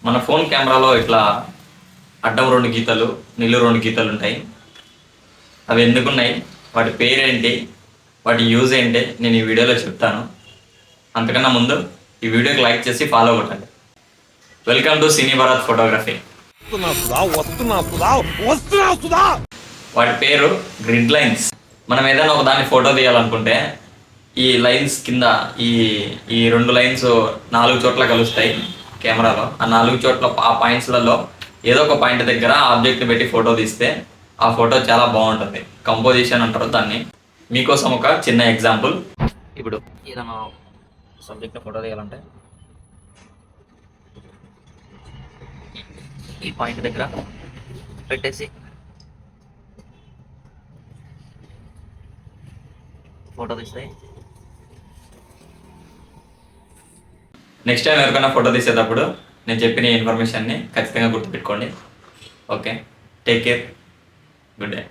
మన ఫోన్ కెమెరాలో ఇట్లా అడ్డం 2 గీతలు, నిలువు 2 గీతలు ఉంటాయి. అవి ఎందుకున్నాయి, వాటి పేరేంటి, వాటి యూజ్ ఏంటి నేను ఈ వీడియోలో చెప్తాను. అంతకన్నా ముందు ఈ వీడియోకి లైక్ చేసి ఫాలో కొట్టండి. Welcome to cine Bharat photography. వాటి పేరు గ్రిడ్ లైన్స్. మనం ఏదైనా ఒక దాన్ని ఫోటో తీయాలనుకుంటే ఈ లైన్స్ కింద ఈ 2 లైన్స్ 4 చోట్ల కలుస్తాయి కెమెరాలో. ఆ 4 చోట్ల ఆ పాయింట్స్లలో ఏదో ఒక పాయింట్ దగ్గర ఆబ్జెక్ట్ పెట్టి ఫోటో తీస్తే ఆ ఫోటో చాలా బాగుంటుంది. కంపోజిషన్ అంటారు దాన్ని. మీకోసం ఒక చిన్న ఎగ్జాంపుల్. ఇప్పుడు ఏదైనా సబ్జెక్ట్ ఫోటో తీయాలంటే ఈ పాయింట్ దగ్గర పెట్టేసి ఫోటో తీస్తాయి. నెక్స్ట్ టైం ఎవరికైనా ఫోటో తీసేటప్పుడు నేను చెప్పిన ఇన్ఫర్మేషన్ని ఖచ్చితంగా గుర్తుపెట్టుకోండి. Okay, take care, good day.